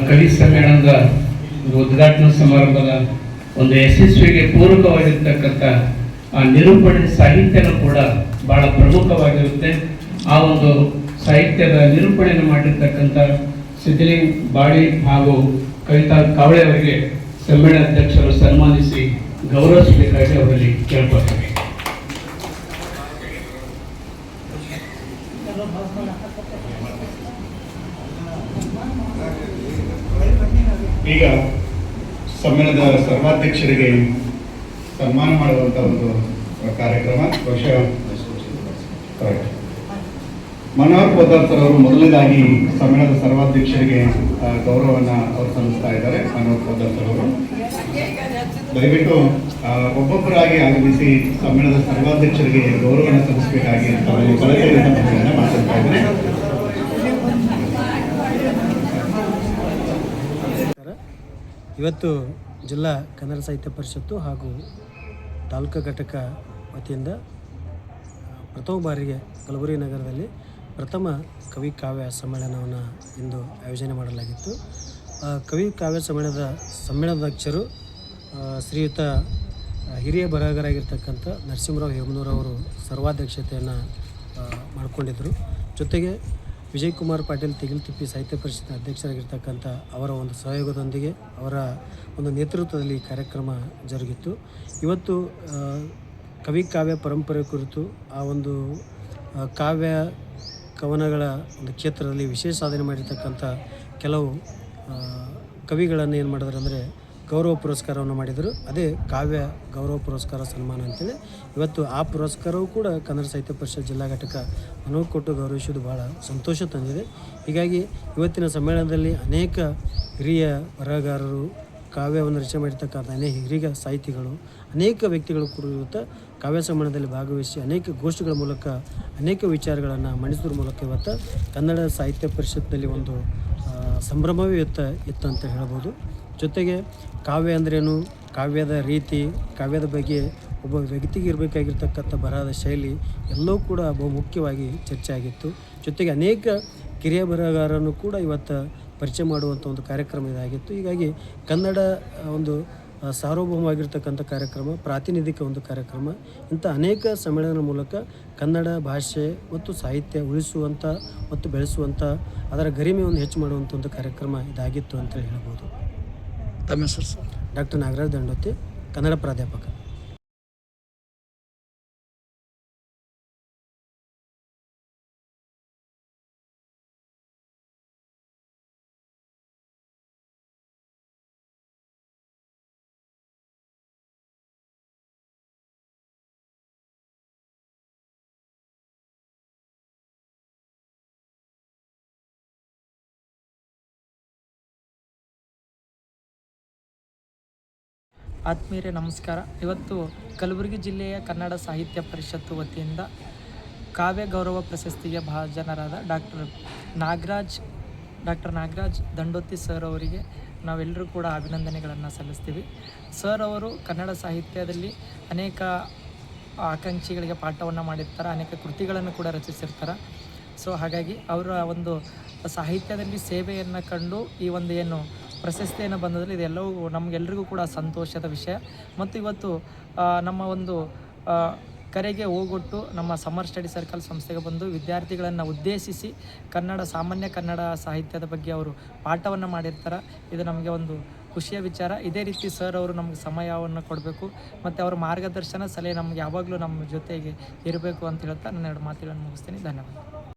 ಕವಿ ಸಮ್ಮೇಳನದ ಉದ್ಘಾಟನಾ ಸಮಾರಂಭದ ಒಂದು ಯಶಸ್ವಿಗೆ ಪೂರಕವಾಗಿರ್ತಕ್ಕಂಥ ಆ ನಿರೂಪಣೆ ಸಾಹಿತ್ಯನೂ ಕೂಡ ಬಹಳ ಪ್ರಮುಖವಾಗಿರುತ್ತೆ. ಆ ಒಂದು ಸಾಹಿತ್ಯದ ನಿರೂಪಣೆಯನ್ನು ಮಾಡಿರ್ತಕ್ಕಂಥ ಸಿದ್ಧಲಿಂಗ್ ಬಾಡಿ ಹಾಗೂ ಕವಿತಾ ಕಾವಳೆ ಅವರಿಗೆ ಸಮ್ಮೇಳನಾಧ್ಯಕ್ಷರು ಸನ್ಮಾನಿಸಿ ಗೌರವಿಸಬೇಕಾಗಿ ಅವರಲ್ಲಿ ಕೇಳ್ಕೊಳ್ತಾರೆ. ಈಗ ಸಮ್ಮೇಳನದ ಸರ್ವಾಧ್ಯಕ್ಷರಿಗೆ ಸನ್ಮಾನ ಮಾಡುವಂಥ ಒಂದು ಕಾರ್ಯಕ್ರಮ. ಬಹುಶಃ ಮನೋಹರ್ ಪೋದ್ದಾರ್ ಅವರು ಮೊದಲನೇದಾಗಿ ಸಮ್ಮೇಳನದ ಸರ್ವಾಧ್ಯಕ್ಷರಿಗೆ ಗೌರವವನ್ನು ಅವರು ಸಲ್ಲಿಸ್ತಾ ಇದ್ದಾರೆ. ಮನೋಹರ್ ಪೋದ್ದಾರ್ ಅವರು ದಯವಿಟ್ಟು ಒಬ್ಬೊಬ್ಬರಾಗಿ ಆಗಮಿಸಿ ಸಮ್ಮೇಳನದ ಸರ್ವಾಧ್ಯಕ್ಷರಿಗೆ ಗೌರವವನ್ನು ಸಲ್ಲಿಸಬೇಕಾಗಿ ಕಳಕಳಿಯಿಂದ ಮಾತಾಡ್ತಾ ಇದ್ದಾರೆ. ಇವತ್ತು ಜಿಲ್ಲಾ ಕನ್ನಡ ಸಾಹಿತ್ಯ ಪರಿಷತ್ತು ಹಾಗೂ ತಾಲೂಕು ಘಟಕ ವತಿಯಿಂದ ಪ್ರಥಮ ಬಾರಿಗೆ ಕಲಬುರಗಿ ನಗರದಲ್ಲಿ ಪ್ರಥಮ ಕವಿ ಕಾವ್ಯ ಸಮ್ಮೇಳನವನ್ನು ಇಂದು ಆಯೋಜನೆ ಮಾಡಲಾಗಿತ್ತು. ಕವಿ ಕಾವ್ಯ ಸಮ್ಮೇಳನಾಧ್ಯಕ್ಷರು ಶ್ರೀಯುತ ಹಿರಿಯ ಬರಹಗಾರರಾಗಿರ್ತಕ್ಕಂಥ ನರಸಿಂಹರಾವ್ ಹೇಮನೂರವರು ಸರ್ವಾಧ್ಯಕ್ಷತೆಯನ್ನು ಮಾಡಿಕೊಂಡಿದ್ದರು. ಜೊತೆಗೆ ವಿಜಯಕುಮಾರ್ ಪಾಟೀಲ್ ತಿಗಿಲ್ತಿಪ್ಪಿ ಸಾಹಿತ್ಯ ಪರಿಷತ್ ಅಧ್ಯಕ್ಷರಾಗಿರ್ತಕ್ಕಂಥ ಅವರ ಒಂದು ಸಹಯೋಗದೊಂದಿಗೆ ಅವರ ಒಂದು ನೇತೃತ್ವದಲ್ಲಿ ಕಾರ್ಯಕ್ರಮ ಜರುಗಿತ್ತು. ಇವತ್ತು ಕವಿ ಕಾವ್ಯ ಪರಂಪರೆ ಕುರಿತು ಆ ಒಂದು ಕಾವ್ಯ ಕವನಗಳ ಒಂದು ಕ್ಷೇತ್ರದಲ್ಲಿ ವಿಶೇಷ ಸಾಧನೆ ಮಾಡಿರ್ತಕ್ಕಂಥ ಕೆಲವು ಕವಿಗಳನ್ನು ಏನು ಮಾಡಿದ್ರು ಅಂದರೆ ಗೌರವ ಪುರಸ್ಕಾರವನ್ನು ಮಾಡಿದರು. ಅದೇ ಕಾವ್ಯ ಗೌರವ ಪುರಸ್ಕಾರ ಸನ್ಮಾನ ಅಂತೇಳಿ ಇವತ್ತು ಆ ಪುರಸ್ಕಾರವೂ ಕೂಡ ಕನ್ನಡ ಸಾಹಿತ್ಯ ಪರಿಷತ್ ಜಿಲ್ಲಾ ಘಟಕ ಮನವಿ ಕೊಟ್ಟು ಗೌರವಿಸುವುದು ಭಾಳ ಸಂತೋಷ ತಂದಿದೆ. ಹೀಗಾಗಿ ಇವತ್ತಿನ ಸಮ್ಮೇಳನದಲ್ಲಿ ಅನೇಕ ಹಿರಿಯ ಬರಹಗಾರರು, ಕಾವ್ಯವನ್ನು ರಚನೆ ಮಾಡಿರ್ತಕ್ಕಂಥ ಅನೇಕ ಹಿರಿಯ ಸಾಹಿತಿಗಳು, ಅನೇಕ ವ್ಯಕ್ತಿಗಳು ಕೂಡ ಇವತ್ತು ಕಾವ್ಯ ಸಮ್ಮೇಳನದಲ್ಲಿ ಭಾಗವಹಿಸಿ ಅನೇಕ ಗೋಷ್ಠಿಗಳ ಮೂಲಕ ಅನೇಕ ವಿಚಾರಗಳನ್ನು ಮಂಡಿಸೋದ್ರ ಮೂಲಕ ಇವತ್ತು ಕನ್ನಡ ಸಾಹಿತ್ಯ ಪರಿಷತ್ನಲ್ಲಿ ಒಂದು ಸಂಭ್ರಮವೇ ಇತ್ತು ಅಂತ ಹೇಳ್ಬೋದು. ಜೊತೆಗೆ ಕಾವ್ಯ ಅಂದ್ರೇನು, ಕಾವ್ಯದ ರೀತಿ, ಕಾವ್ಯದ ಬಗ್ಗೆ ಒಬ್ಬ ವ್ಯಕ್ತಿಗೆ ಇರಬೇಕಾಗಿರ್ತಕ್ಕಂಥ ಬರಹದ ಶೈಲಿ ಎಲ್ಲವೂ ಕೂಡ ಬಹುಮುಖ್ಯವಾಗಿ ಚರ್ಚೆ ಆಗಿತ್ತು. ಜೊತೆಗೆ ಅನೇಕ ಕಿರಿಯ ಬರಹಗಾರರನ್ನು ಕೂಡ ಇವತ್ತು ಪರಿಚಯ ಮಾಡುವಂಥ ಒಂದು ಕಾರ್ಯಕ್ರಮ ಇದಾಗಿತ್ತು. ಹೀಗಾಗಿ ಕನ್ನಡ ಒಂದು ಸಾರ್ವಭೌಮವಾಗಿರ್ತಕ್ಕಂಥ ಕಾರ್ಯಕ್ರಮ, ಪ್ರಾತಿನಿಧಿಕ ಒಂದು ಕಾರ್ಯಕ್ರಮ, ಇಂಥ ಅನೇಕ ಸಮ್ಮೇಳನದ ಮೂಲಕ ಕನ್ನಡ ಭಾಷೆ ಮತ್ತು ಸಾಹಿತ್ಯ ಉಳಿಸುವಂಥ ಮತ್ತು ಬೆಳೆಸುವಂಥ ಅದರ ಗರಿಮೆಯನ್ನು ಹೆಚ್ಚು ಮಾಡುವಂಥ ಒಂದು ಕಾರ್ಯಕ್ರಮ ಇದಾಗಿತ್ತು ಅಂತ ಹೇಳ್ಬೋದು. ತಮ್ಮ ಹೆಸರು ಸರ್? ಡಾಕ್ಟರ್ ನಾಗರಾಜ್ ದಂಡೋತಿ, ಕನ್ನಡ ಪ್ರಾಧ್ಯಾಪಕ. ಆತ್ಮೀಯರೇ ನಮಸ್ಕಾರ. ಇವತ್ತು ಕಲಬುರಗಿ ಜಿಲ್ಲೆಯ ಕನ್ನಡ ಸಾಹಿತ್ಯ ಪರಿಷತ್ತು ವತಿಯಿಂದ ಕಾವ್ಯ ಗೌರವ ಪ್ರಶಸ್ತಿಗೆ ಭಾಜನರಾದ ಡಾಕ್ಟರ್ ನಾಗರಾಜ್ ದಂಡೋತಿ ಸರ್ ಅವರಿಗೆ ನಾವೆಲ್ಲರೂ ಕೂಡ ಅಭಿನಂದನೆಗಳನ್ನು ಸಲ್ಲಿಸ್ತೀವಿ. ಸರ್ ಅವರು ಕನ್ನಡ ಸಾಹಿತ್ಯದಲ್ಲಿ ಅನೇಕ ಆಕಾಂಕ್ಷಿಗಳಿಗೆ ಪಾಠವನ್ನು ಮಾಡಿರ್ತಾರೆ, ಅನೇಕ ಕೃತಿಗಳನ್ನು ಕೂಡ ರಚಿಸಿರ್ತಾರೆ. ಸೊ ಹಾಗಾಗಿ ಅವರ ಒಂದು ಸಾಹಿತ್ಯದಲ್ಲಿ ಸೇವೆಯನ್ನು ಕಂಡು ಈ ಒಂದು ಏನು ಪ್ರಶಸ್ತಿಯನ್ನು ಬಂದದಲ್ಲಿ ಇದೆಲ್ಲವೂ ನಮಗೆಲ್ಲರಿಗೂ ಕೂಡ ಸಂತೋಷದ ವಿಷಯ. ಮತ್ತು ಇವತ್ತು ನಮ್ಮ ಒಂದು ಕರೆಗೆ ಹೋಗೊಟ್ಟು ನಮ್ಮ ಸಮ್ಮರ್ ಸ್ಟಡಿ ಸರ್ಕಲ್ ಸಂಸ್ಥೆಗೆ ಬಂದು ವಿದ್ಯಾರ್ಥಿಗಳನ್ನು ಉದ್ದೇಶಿಸಿ ಸಾಮಾನ್ಯ ಕನ್ನಡ ಸಾಹಿತ್ಯದ ಬಗ್ಗೆ ಅವರು ಪಾಠವನ್ನು ಮಾಡಿರ್ತಾರೆ. ಇದು ನಮಗೆ ಒಂದು ಖುಷಿಯ ವಿಚಾರ. ಇದೇ ರೀತಿ ಸರ್ ಅವರು ನಮಗೆ ಸಮಯವನ್ನು ಕೊಡಬೇಕು ಮತ್ತು ಅವರ ಮಾರ್ಗದರ್ಶನ ಸಲಹೆ ನಮಗೆ ಯಾವಾಗಲೂ ನಮ್ಮ ಜೊತೆಗೆ ಇರಬೇಕು ಅಂತ ಹೇಳ್ತಾ ನನ್ನ ಎರಡು ಮಾತುಗಳನ್ನು ಮುಗಿಸ್ತೀನಿ. ಧನ್ಯವಾದ.